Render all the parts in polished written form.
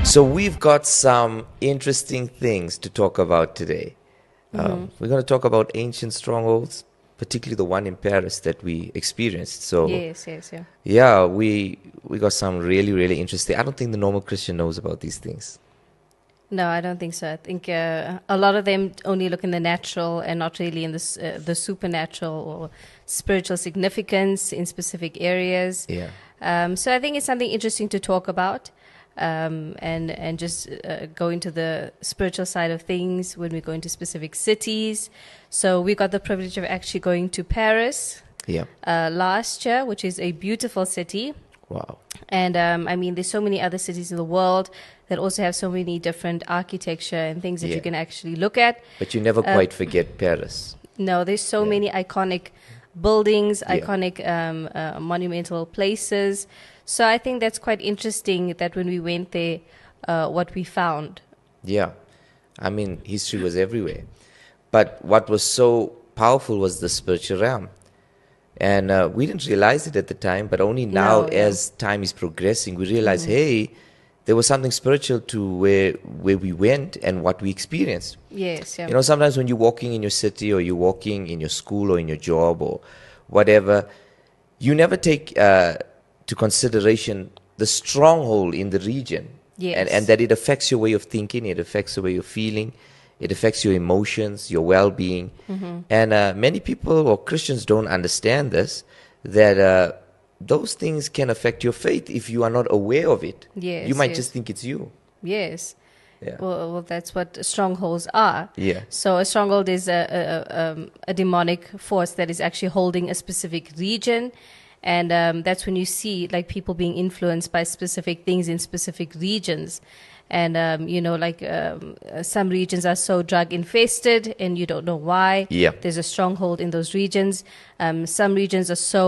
So we've got some interesting things to talk about today. We're going to talk about ancient strongholds, particularly the one in Paris that we experienced. So Yes. yeah, we got some really interesting. I don't think the normal Christian knows about these things. No, I don't think so. I think a lot of them only look in the natural and not really in the supernatural or spiritual significance in specific areas. Yeah. So I think it's something interesting to talk about, and just go into the spiritual side of things when we go into specific cities. So we got the privilege of actually going to Paris Yeah. last year, which is a beautiful city. Wow. And I mean, there's so many other cities in the world that also have so many different architecture and things that Yeah. you can actually look at. But you never quite forget Paris. No, there's so Yeah. many iconic buildings, Yeah. iconic monumental places. So I think that's quite interesting that when we went there, what we found. Yeah. I mean, history was everywhere. But what was so powerful was the spiritual realm. And we didn't realize it at the time, but only now, No, yeah. as time is progressing, we realize, hey, there was something spiritual to where we went and what we experienced. Yes, yeah. You know, sometimes when you're walking in your city or you're walking in your school or in your job or whatever, you never take to consideration the stronghold in the region. Yes. And that it affects your way of thinking, it affects the way you're feeling, it affects your emotions, your well-being. And many people or Christians don't understand this, that those things can affect your faith if you are not aware of it. Yes, You might yes. just think it's you. Yes. Yeah. Well, that's what strongholds are. Yeah. So a stronghold is a demonic force that is actually holding a specific region. And that's when you see like people being influenced by specific things in specific regions. And, some regions are so drug infested and you don't know why. Yeah. There's a stronghold in those regions. Some regions are so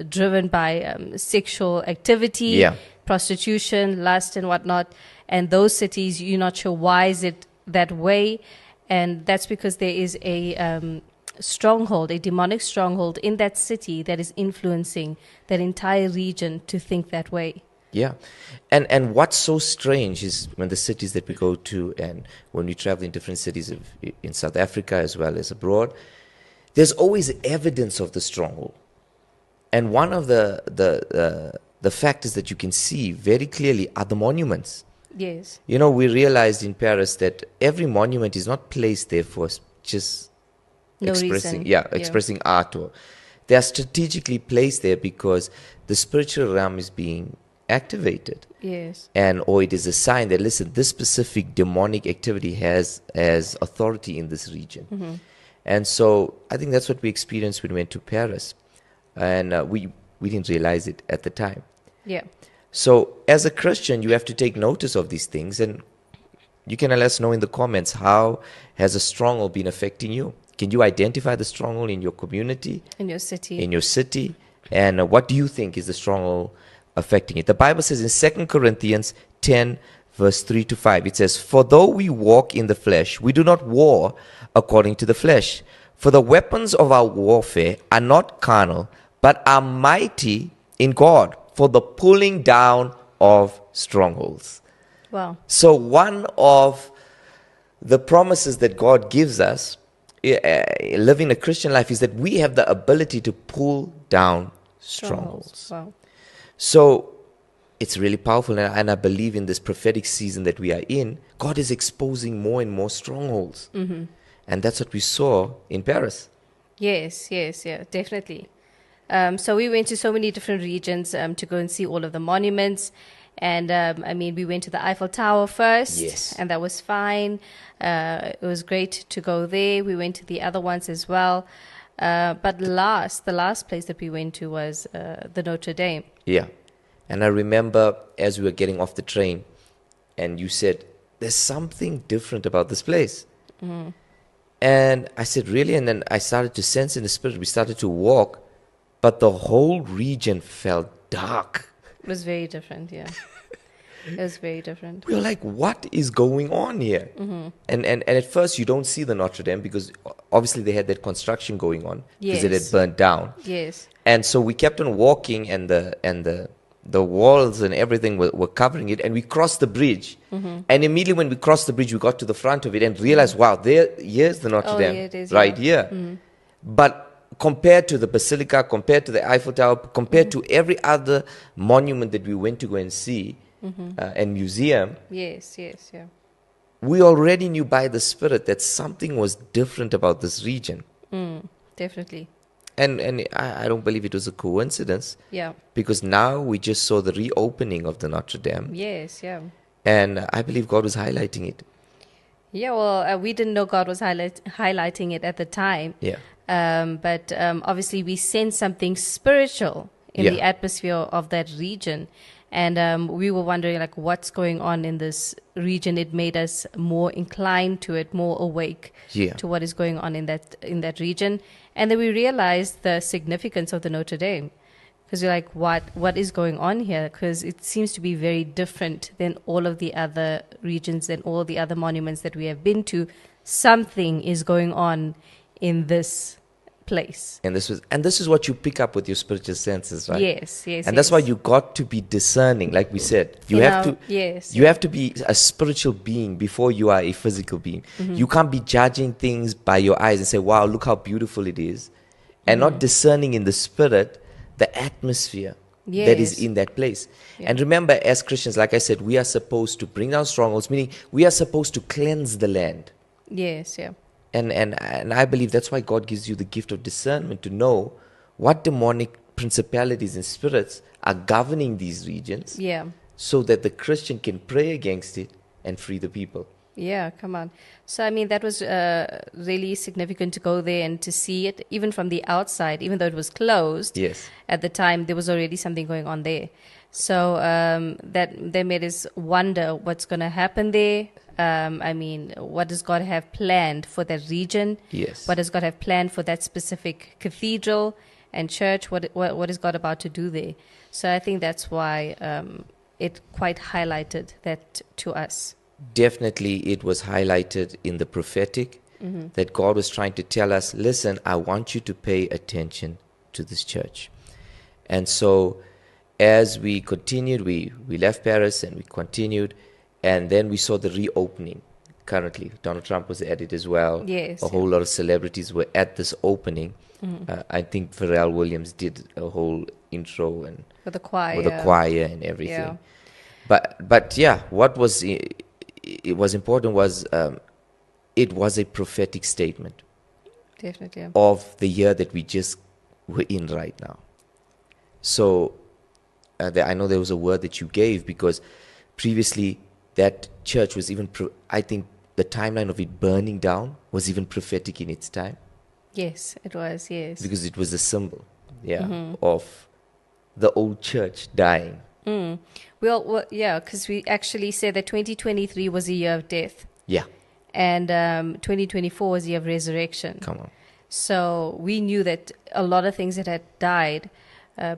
driven by sexual activity, Yeah. prostitution, lust, and whatnot. And those cities, you're not sure why is it that way. And that's because there is a stronghold, a demonic stronghold in that city that is influencing that entire region to think that way. Yeah. And what's so strange is when the cities that we go to and when we travel in different cities in South Africa as well as abroad, there's always evidence of the stronghold. And one of the factors that you can see very clearly are the monuments. Yes. You know, we realized in Paris that every monument is not placed there for just No expressing, reason. expressing art, or they are strategically placed there because the spiritual realm is being activated, Yes. and or it is a sign that, listen, this specific demonic activity has authority in this region. And so I think that's what we experienced when we went to Paris, and we didn't realize it at the time. Yeah. So as a Christian, you have to take notice of these things, and you can let us know in the comments, how has a stronghold been affecting you? Can you identify the stronghold in your community, In your city. in your city? And what do you think is the stronghold affecting it? The Bible says in 2 Corinthians 10, verse 3 to 5, it says, "For though we walk in the flesh, we do not war according to the flesh. For the weapons of our warfare are not carnal, but are mighty in God for the pulling down of strongholds." Wow. So one of the promises that God gives us living a Christian life is that we have the ability to pull down strongholds. Wow. So it's really powerful, and I believe in this prophetic season that we are in, God is exposing more and more strongholds. And that's what we saw in Paris. Yes, yeah, definitely. So we went to so many different regions to go and see all of the monuments. And we went to the Eiffel Tower first, Yes. and that was fine. It was great to go there. We went to the other ones as well. But the last place that we went to was the Notre-Dame. Yeah. And I remember as we were getting off the train, and you said, there's something different about this place. And I said, really? And then I started to sense in the spirit, we started to walk, but the whole region felt dark. It was very different, yeah. It was very different. We were like, what is going on here? And at first you don't see the Notre-Dame because obviously they had that construction going on because it had Yes. burnt down. Yes. And so we kept on walking, and the the walls and everything were covering it, and we crossed the bridge. And immediately when we crossed the bridge, we got to the front of it and realized, wow, here's the Notre-Dame, yeah, it is, right yeah. here. But compared to the Basilica, compared to the Eiffel Tower, compared to every other monument that we went to go and see, and museum, Yes, yes, yeah. we already knew by the Spirit that something was different about this region. Definitely. And I don't believe it was a coincidence, Yeah. because now we just saw the reopening of the Notre-Dame, Yes, yeah. and I believe God was highlighting it. Yeah, well, we didn't know God was highlighting it at the time. Yeah. But obviously we sense something spiritual in the atmosphere of that region. And we were wondering, like, what's going on in this region. It made us more inclined to it, more awake to what is going on in that region. And then we realized the significance of the Notre-Dame. Because you're like, what is going on here? Because it seems to be very different than all of the other regions and all the other monuments that we have been to. Something is going on in this place. And this is what you pick up with your spiritual senses, right? Yes, yes. And that's why you got to be discerning, like we said. You have to be a spiritual being before you are a physical being. You can't be judging things by your eyes and say, wow, look how beautiful it is, and not discerning in the spirit the atmosphere that is in that place. And remember, as Christians, like I said, we are supposed to bring down strongholds, meaning we are supposed to cleanse the land. Yes, yeah. And I believe that's why God gives you the gift of discernment to know what demonic principalities and spirits are governing these regions. Yeah. So that the Christian can pray against it and free the people. Yeah, come on. So, I mean, that was really significant to go there and to see it, even from the outside, even though it was closed. Yes. At the time, there was already something going on there. So that made us wonder what's going to happen there. I mean, what does God have planned for that region? Yes. What does God have planned for that specific cathedral and church? What is God about to do there? So I think that's why it quite highlighted that to us. Definitely it was highlighted in the prophetic that God was trying to tell us, listen, I want you to pay attention to this church. And so as we continued, we left Paris and we continued, and then we saw the reopening. Currently, Donald Trump was at it as well. Yes. A whole lot of celebrities were at this opening. I think Pharrell Williams did a whole intro and With the choir. And everything. But yeah, what was it was important was it was a prophetic statement. Definitely. Of the year that we just were in right now. So I know there was a word that you gave, because previously that church was even, I think the timeline of it burning down was even prophetic in its time. Yes, it was, yes. Because it was a symbol, of the old church dying. Well, yeah, because we actually said that 2023 was a year of death. Yeah. And 2024 was a year of resurrection. Come on. So we knew that a lot of things that had died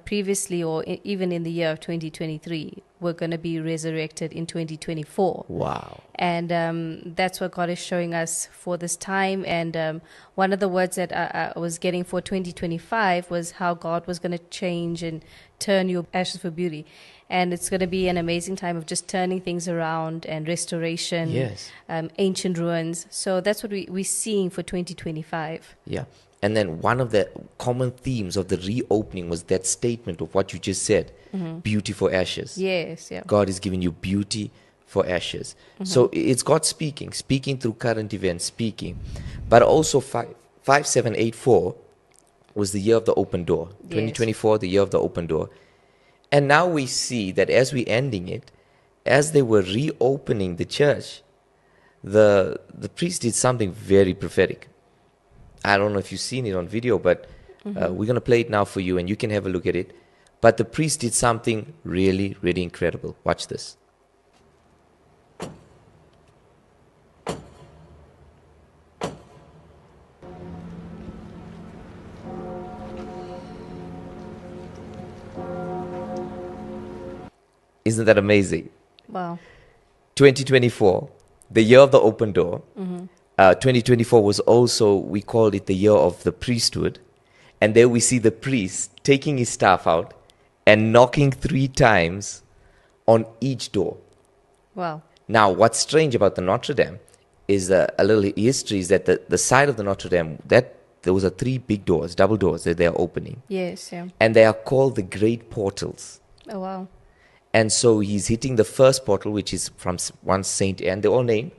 previously or even in the year of 2023 were going to be resurrected in 2024. Wow. And that's what God is showing us for this time. And one of the words that I was getting for 2025 was how God was going to change and turn your ashes for beauty. And it's going to be an amazing time of just turning things around and restoration, yes, ancient ruins. So that's what we're seeing for 2025. Yeah. And then one of the common themes of the reopening was that statement of what you just said, beauty for ashes. Yes, yeah. God is giving you beauty for ashes. So it's God speaking through current events, speaking. But also 5784 was the year of the open door. 2024, the year of the open door. And now we see that as we're ending it, as they were reopening the church, the priest did something very prophetic. I don't know if you've seen it on video, but we're going to play it now for you and you can have a look at it. But the priest did something really, really incredible. Watch this. Isn't that amazing? Wow. 2024, the year of the open door. 2024 was also, we called it the year of the priesthood. And there we see the priest taking his staff out and knocking 3 times on each door. Wow. Now, what's strange about the Notre-Dame is a little history is that the side of the Notre-Dame, that those are 3 big doors, double doors that they're opening. Yes, yeah. And they are called the Great Portals. Oh, wow. And so he's hitting the first portal, which is from one Saint Anne. They're all named.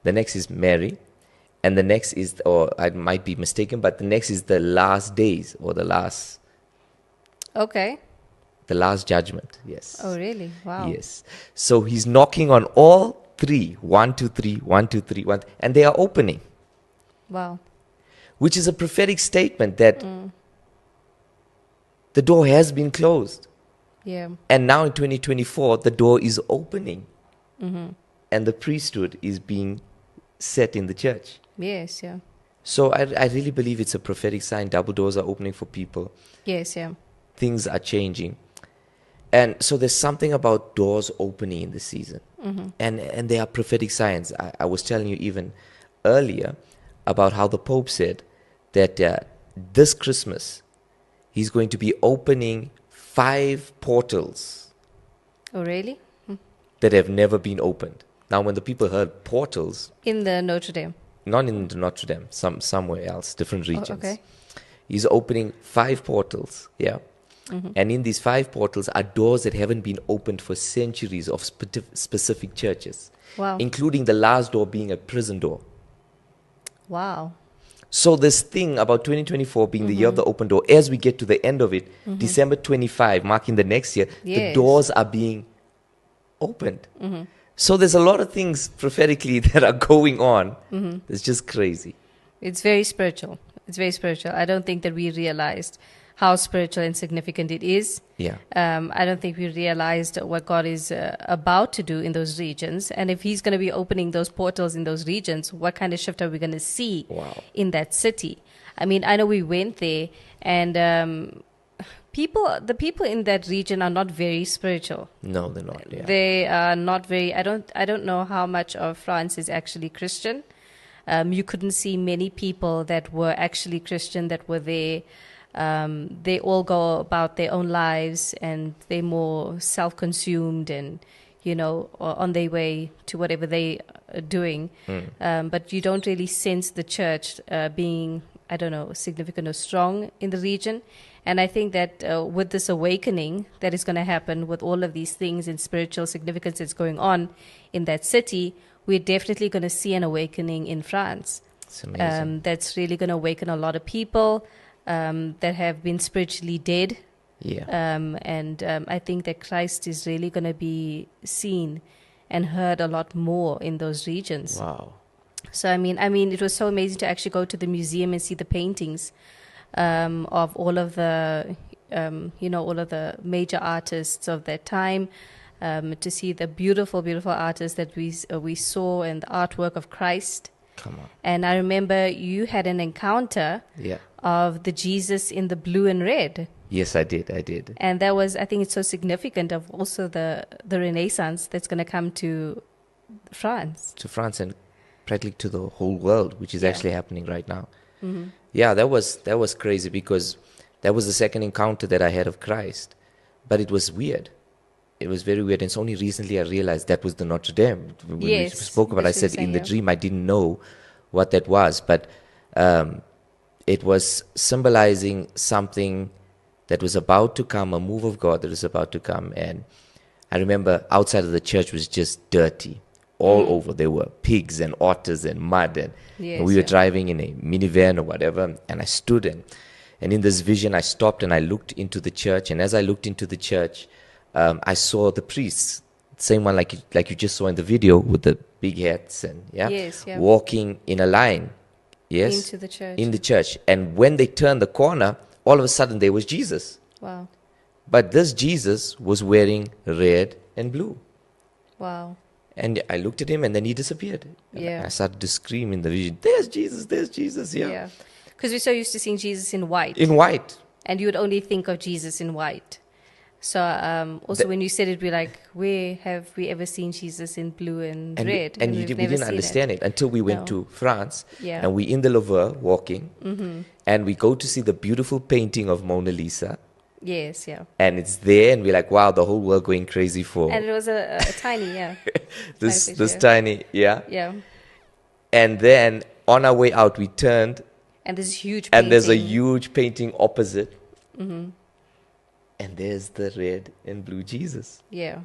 The next is Mary. And the next is, or I might be mistaken, but the next is the last days, or the last Okay. judgment. Yes. Oh, really? Wow. Yes. So he's knocking on all 3, 1, 2, 3, 1, 2, 3, 1, and they are opening, Wow. which is a prophetic statement that the door has been closed. Yeah. And now in 2024, the door is opening. And the priesthood is being set in the church. Yes, yeah. So I really believe it's a prophetic sign. Double doors are opening for people. Yes, yeah. Things are changing. And so there's something about doors opening in this season. And they are prophetic signs. I was telling you even earlier about how the Pope said that this Christmas he's going to be opening 5 portals Oh, really? that have never been opened. Now, when the people heard portals, In the Notre-Dame. not in the Notre-Dame, somewhere else, different regions. Okay. He's opening 5 portals, yeah. And in these 5 portals are doors that haven't been opened for centuries of specific churches, Wow. including the last door being a prison door. Wow. So this thing about 2024 being the year of the open door, as we get to the end of it, December 25, marking the next year, the Yes. doors are being opened. So there's a lot of things prophetically that are going on. It's just crazy. It's very spiritual. It's very spiritual. I don't think that we realized how spiritual and significant it is. Yeah. I don't think we realized what God is about to do in those regions. And if He's going to be opening those portals in those regions, what kind of shift are we going to see Wow. in that city? I mean, I know we went there, and the people in that region are not very spiritual. No, they're not. Yeah. They are not very. I don't know how much of France is actually Christian. You couldn't see many people that were actually Christian that were there. They all go about their own lives, and they're more self-consumed and, on their way to whatever they are doing. But you don't really sense the church being, I don't know, significant or strong in the region. And I think that with this awakening that is going to happen with all of these things and spiritual significance that's going on in that city, we're definitely going to see an awakening in France. It's amazing. That's really going to awaken a lot of people that have been spiritually dead. Yeah. And I think that Christ is really going to be seen and heard a lot more in those regions. Wow. So I mean, it was so amazing to actually go to the museum and see the paintings of all of the, all of the major artists of that time. To see the beautiful, beautiful artists that we saw, and the artwork of Christ. Come on. And I remember you had an encounter Yeah. of the Jesus in the blue and red. Yes, I did. And that was, I think it's so significant of also the Renaissance that's going to come to France. To France and practically to the whole world, which is Yeah. actually happening right now. Yeah, that was crazy, because that was the second encounter that I had of Christ. But it was weird. It was very weird. And it's only recently I realized that was the Notre-Dame. When Yes, we spoke about it, I that's what you're said saying, in the yeah. dream I didn't know what that was. But it was symbolizing something that was about to come, a move of God that was about to come. And I remember outside of the church was just dirty. All over. There were pigs and otters and mud. And Yes, we were yeah. driving in a minivan or whatever. And I stood and in this vision, I stopped and I looked into the church. And as I looked into the church, I saw the priests, same one like you just saw in the video with the big hats and Yes, yeah. walking in a line, yes, Into the church. in the church. And when they turned the corner, all of a sudden there was Jesus. Wow. But this Jesus was wearing red and blue. Wow. And I looked at him, and then he disappeared. And Yeah. I started to scream in the vision, "There's Jesus, Yeah. Because we're so used to seeing Jesus in white. in white." And you would only think of Jesus in white. So also when you said it, we're like, where have we ever seen Jesus in blue and And red? we we've didn't never seen understand it until we went No. to France, Yeah. and we in the Louvre walking, and we go to see the beautiful painting of Mona Lisa, Yes, yeah. And it's there, and we're like, wow, the whole world going crazy for And it was a tiny, yeah. this Tiny this picture. tiny, yeah. Yeah. And then on our way out, we turned, And this huge and there's a painting. huge painting opposite, Mm-hmm. and there's the red and blue Jesus Yeah.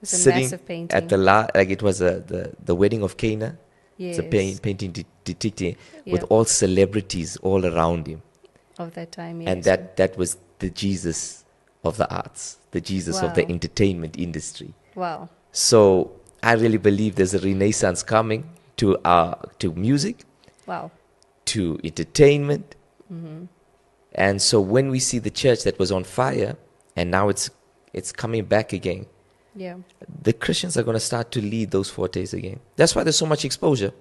It's a sitting massive painting. at the like it was the wedding of Cana. It's a Yes. painting depicting Yeah. with all celebrities all around him, Of that time, yes. and that was the Jesus of the arts, the Jesus of the Wow. entertainment industry. Wow. So I really believe there's a renaissance coming to music, Wow. to entertainment. Mm-hmm. And so when we see the church that was on fire and now it's coming back again, Yeah. the Christians are going to start to lead those fortes again. That's why there's so much exposure.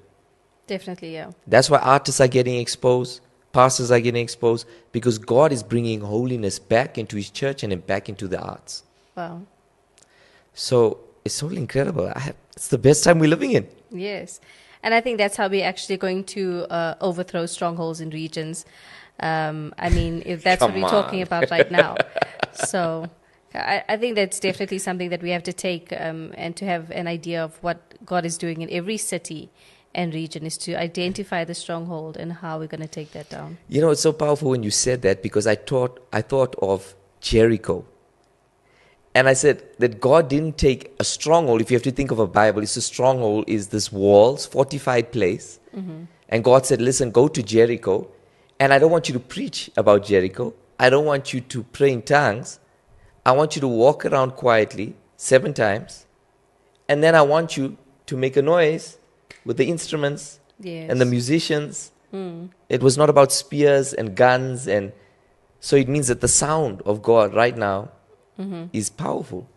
Definitely, yeah. That's why artists are getting exposed, pastors are getting exposed, because God is bringing holiness back into his church and then back into the arts. Wow. So it's totally incredible. It's the best time we're living in. Yes. And I think that's how we're actually going to overthrow strongholds in regions. I mean, if that's what Come we're talking on. about right now. So I think that's definitely something that we have to take and to have an idea of what God is doing in every city and region, is to identify the stronghold and how we're going to take that down. You know, it's so powerful when you said that, because I thought of Jericho. And I said that God didn't take a stronghold. If you have to think of a Bible, it's a stronghold is this walls, fortified place. Mm-hmm. And God said, listen, go to Jericho. And I don't want you to preach about Jericho. I don't want you to pray in tongues. I want you to walk around quietly 7 times. And then I want you to make a noise with the instruments Yes. and the musicians. Mm. It was not about spears and guns. And so it means that the sound of God right now Mm-hmm. is powerful.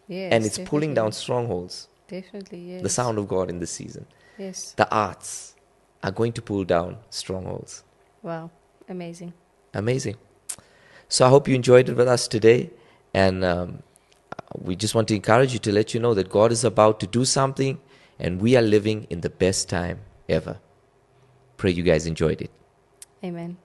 Yes, And it's pulling definitely. down strongholds. Definitely, yes. The sound of God in this season. Yes. The arts are going to pull down strongholds. Wow. Amazing. Amazing. So I hope you enjoyed it with us today. And we just want to encourage you, to let you know that God is about to do something, and we are living in the best time ever. Pray you guys enjoyed it. Amen.